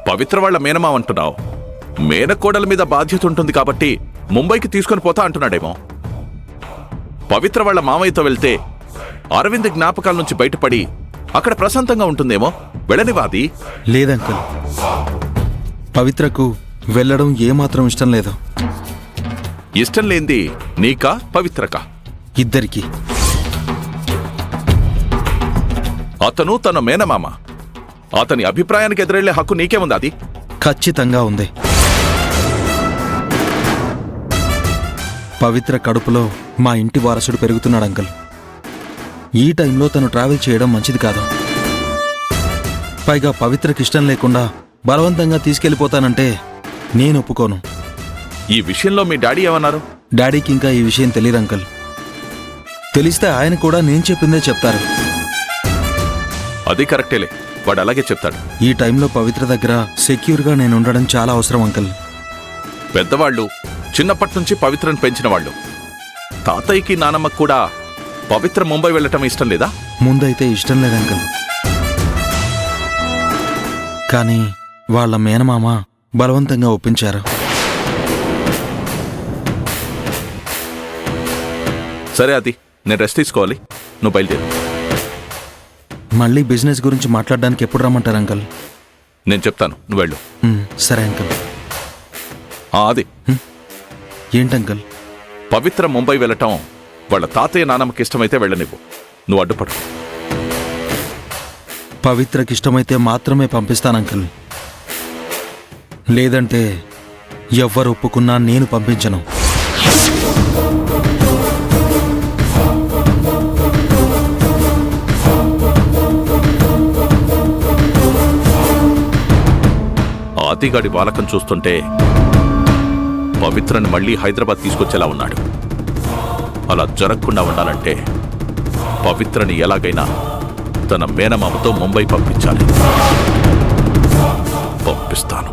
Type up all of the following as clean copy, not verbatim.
పవిత్ర వాళ్ళ మేనమామ అంటున్నావు. మేనకోడల మీద బాధ్యత ఉంటుంది కాబట్టి ముంబైకి తీసుకొని పోతా అంటున్నాడేమో. పవిత్ర వాళ్ళ మామయ్యతో వెళ్తే అరవింద్ జ్ఞాపకాల నుంచి బయటపడి అక్కడ ప్రశాంతంగా ఉంటుందేమో. వెళ్ళనివాది. లేదంకుల్, పవిత్రకు వెళ్ళడం ఏమాత్రం ఇష్టం లేదు. ఇష్టం లేంది నీకా పవిత్రకా? ఇద్దరికి. అతను తన మేనమామ. అతని అభిప్రాయానికి ఎదురెళ్లే హక్కు నీకేముంది? అది ఖచ్చితంగా ఉంది. పవిత్ర కడుపులో మా ఇంటి వారసుడు పెరుగుతున్నాడు అంకుల్. ఈ టైంలో తను ట్రావెల్ చేయడం మంచిది కాదు. పైగా పవిత్రకి ఇష్టం లేకుండా బలవంతంగా తీసుకెళ్లిపోతానంటే నేను ఒప్పుకోను. ఈ విషయంలో మీ డాడీ ఏమన్నారు? డాడీకి ఇంకా ఈ విషయం తెలియదు అంకుల్. తెలిస్తే ఆయన కూడా నేను చెప్పిందే చెప్తారు. అది కరెక్టేలే, వాడు అలాగే చెప్తాడు. ఈ టైంలో పవిత్ర దగ్గర సెక్యూర్గా నేను ఉండడం చాలా అవసరం అంకుల్. పెద్దవాళ్ళు చిన్నప్పటి నుంచి పవిత్రను పెంచిన వాళ్ళు. తాతయ్యకి నానమ్మకు కూడా పవిత్ర ముంబై వెళ్ళటం ఇష్టం లేదా? ముందైతే ఇష్టం లేదు అంకుల్. కానీ వాళ్ళ మేనమామ బలవంతంగా ఒప్పించారు. సరే, అది నేను రెస్ట్ తీసుకోవాలి. నువ్వు బయలుదేరు. మళ్ళీ బిజినెస్ గురించి మాట్లాడడానికి ఎప్పుడు రమ్మంటారు అంకుల్? నేను చెప్తాను, నువ్వు వెళ్ళు. సరే అంకుల్. అది ఏంటంకుల్? పవిత్ర ముంబై వెళ్ళటం వాళ్ళ తాతయ్య నానమ్మకి ఇష్టమైతే వెళ్ళనివ్వు. నువ్వు అడ్డుపడు. పవిత్రకి ఇష్టమైతే మాత్రమే పంపిస్తాను అంకుల్. లేదంటే ఎవ్వరు ఒప్పుకున్నా నేను పంపించను. ఆదిగాడి బాలకం చూస్తుంటే పవిత్రని మళ్ళీ హైదరాబాద్ తీసుకొచ్చేలా ఉన్నాడు. అలా జరగకుండా ఉండాలంటే పవిత్రని ఎలాగైనా తన మేనమామతో ముంబై పంపించాలి. పంపిస్తాను.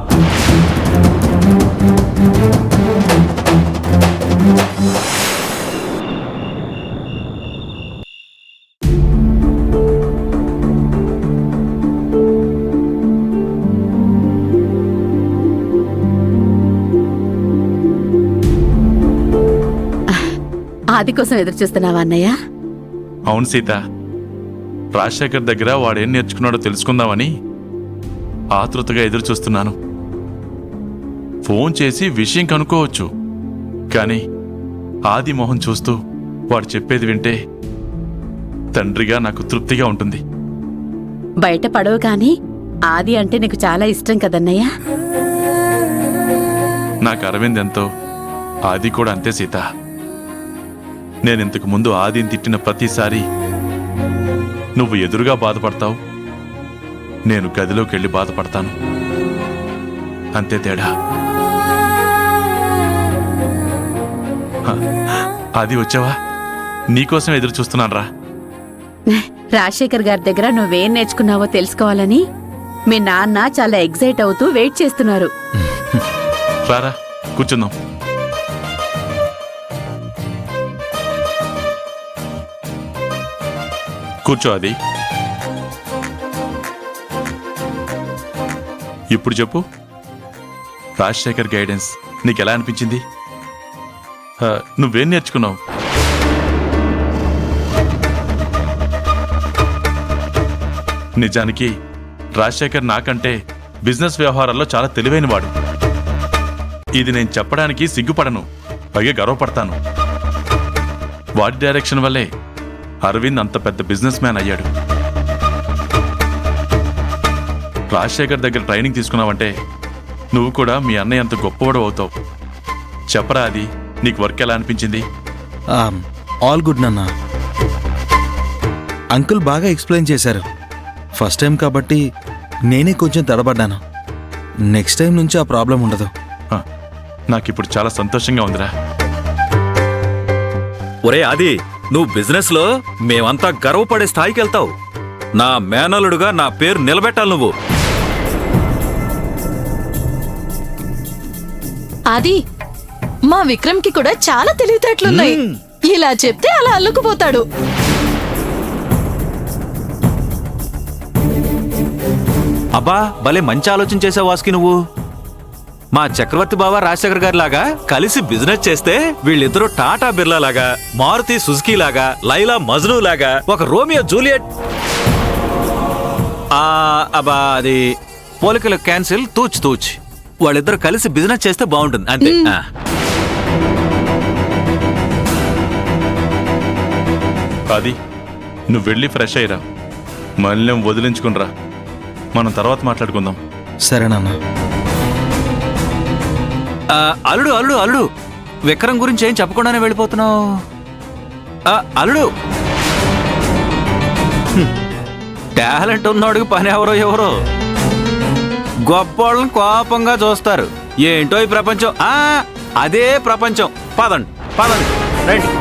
ఆది కోసం ఎదురు చూస్తున్నావా అన్నయ్య? అవును సీత, రాజశేఖర్ దగ్గర వాడేం నేర్చుకున్నాడో తెలుసుకుందామని ఆతృతగా ఎదురు చూస్తున్నాను. ఫోన్ చేసి విషయం కనుక్కోవచ్చు, కానీ ఆది మొహం చూస్తూ వాడు చెప్పేది వింటే తండ్రిగా నాకు తృప్తిగా ఉంటుంది. బయట పడవు కాని ఆది అంటే నీకు చాలా ఇష్టం కదన్నయ్య. నాకు అరవింద్ ఎంతో ఆది కూడా అంతే సీత. నేనింతకు ముందు ఆదిని తిట్టిన ప్రతిసారి నువ్వు ఎదురుగా బాధపడతావు, నేను గదిలోకి వెళ్ళి బాధపడతాను. అంతే తేడా. ఆది వచ్చావా? నీకోసం ఎదురు చూస్తున్నాను రా. రాజశేఖర్ గారి దగ్గర నువ్వేం నేర్చుకున్నావో తెలుసుకోవాలని మీ నాన్న చాలా ఎగ్జైట్ అవుతూ వెయిట్ చేస్తున్నారు. రారా, కూర్చుందాం. కూర్చో అది. ఇప్పుడు చెప్పు, రాజశేఖర్ గైడెన్స్ నీకెలా అనిపించింది? నువ్వేం నేర్చుకున్నావు? నిజానికి రాజశేఖర్ నాకంటే బిజినెస్ వ్యవహారాల్లో చాలా తెలివైనవాడు. ఇది నేను చెప్పడానికి సిగ్గుపడను, పైగా గర్వపడతాను. వాడి డైరెక్షన్ వల్లే అరవింద్ అంత పెద్ద బిజినెస్ మ్యాన్ అయ్యాడు. రాజశేఖర్ దగ్గర ట్రైనింగ్ తీసుకున్నావంటే నువ్వు కూడా మీ అన్నయ్య అంత గొప్పవాడు అవుతావు. చెప్పరా అది, నీకు వర్క్ ఎలా అనిపించింది? ఆల్ గుడ్ నాన్న. అంకుల్ బాగా ఎక్స్ప్లెయిన్ చేశారు. ఫస్ట్ టైం కాబట్టి నేనే కొంచెం తడబడ్డాను. నెక్స్ట్ టైం నుంచి ఆ ప్రాబ్లం ఉండదు. నాకిప్పుడు చాలా సంతోషంగా ఉందిరా. ఒరే ఆది, నువ్వు బిజినెస్ లో మేమంతా గర్వపడే స్థాయికి వెళ్తావు. నా మేనలుడుగా నా పేరు నిలబెట్టాలి నువ్వు. ఆది, మా విక్రమ్ కి కూడా చాలా తెలివితేటలున్నాయి. ఇలా చెప్తే అలా అల్లుకుపోతాడు. అబ్బా భలే మంచి ఆలోచన చేసావు వాసుకి నువ్వు. మా చక్రవర్తి బావ రాజశేఖర్ గారి లాగా కలిసి బిజినెస్ చేస్తే వీళ్ళిద్దరూ టాటా బిర్లా లాగా, మారుతి సుజుకి లాగా, లైలా మజ్ను లాగా, ఒక రోమియో జూలియట్. అబ్బా అది పోలికలు క్యాన్సిల్, తూచ్ తూచ్. వాళ్ళిద్దరు కలిసి బిజినెస్ చేస్తే బాగుంటుంది అంతే. అది నువ్వు వెళ్ళి ఫ్రెష్ అయ్యిరా, మళ్ళీ వదిలించుకునిరా, మనం తర్వాత మాట్లాడుకుందాం. సరే నాన్న. అల్లుడు అల్లుడు అల్లుడు విక్రమ్ గురించి ఏం చెప్పకుండానే వెళ్ళిపోతున్నావు. అల్లుడు టాలెంట్ ఉన్నోడికి పని ఎవరో గొప్పోళ్ళని కోపంగా చూస్తారు. ఏంటో ఈ ప్రపంచం. అదే ప్రపంచం. పదండి పదండి రండి.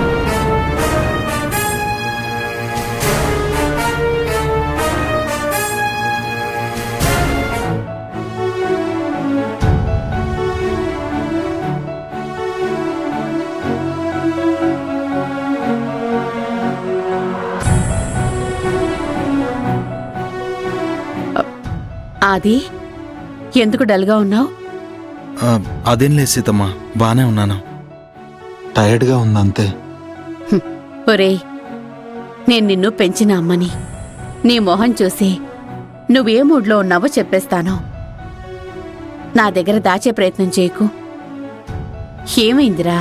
ఆది, ఎందుకు డల్గా ఉన్నావు? అదేం లేదు సీతమ్మ, బానే ఉన్నాను. టైర్డ్గా ఉందంతే. ఒరేయ్, నేను నిన్ను పెంచిన అమ్మని. నీ మొహం చూసి నువ్వే మూడ్లో ఉన్నావో చెప్పేస్తాను. నా దగ్గర దాచే ప్రయత్నం చేయకు. ఏమైందిరా?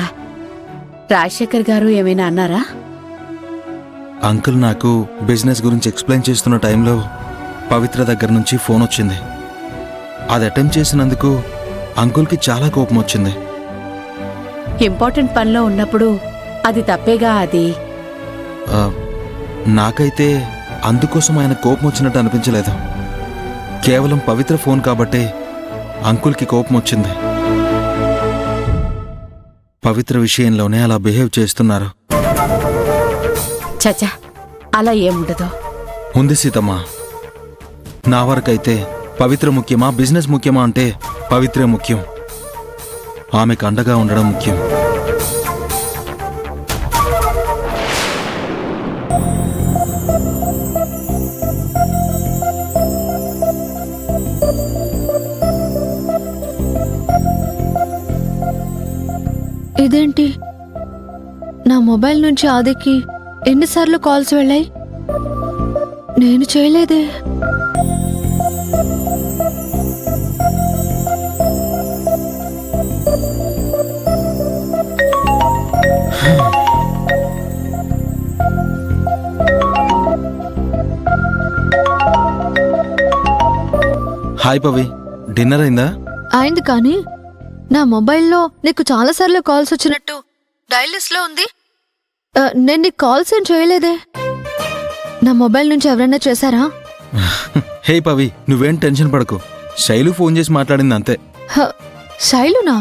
రాజశేఖర్ గారు ఏమైనా అన్నారా? అంకుల్ నాకు బిజినెస్ గురించి ఎక్స్ప్లెయిన్ చేస్తున్న టైంలో పవిత్ర దగ్గర నుంచి ఫోన్ వచ్చింది. అది అటెంప్ట్ చేసినందుకు అంకుల్కి చాలా కోపం వచ్చింది. ఇంపార్టెంట్ పనిలో ఉన్నప్పుడు అది తప్పేగా. అది నాకైతే అందుకోసం ఆయన కోపం వచ్చినట్టు అనిపించలేదు. కేవలం పవిత్ర ఫోన్ కాబట్టే అంకుల్కి కోపం వచ్చింది. పవిత్ర విషయంలోనే అలా బిహేవ్ చేస్తున్నారు. చచా, అలా ఏముండదు. ఉంది సీతమ్మ. నా వరకైతే పవిత్ర ముఖ్యమా బిజినెస్ ముఖ్యమా అంటే పవిత్రే ముఖ్యం. ఆమెకు అండగా ఉండడం ముఖ్యం. ఇదేంటి, నా మొబైల్ నుంచి ఆదికి ఎన్నిసార్లు కాల్స్ వెళ్ళాయి? నేను చేయలేదే. హాయ్ పవి, డిన్నర్ అయిందా? అయింది, కానీ నా మొబైల్లో నీకు చాలాసార్లు కాల్స్ వచ్చినట్టు డైల్ లిస్ట్ లో ఉంది. నేను నీకు కాల్స్ ఏం చేయలేదే. నా మొబైల్ నుంచి ఎవరైనా చేశారా? హే పవి, నువ్వేం టెన్షన్ పడకు. శైలు ఫోన్ చేసి మాట్లాడింది అంతే. శైలునా?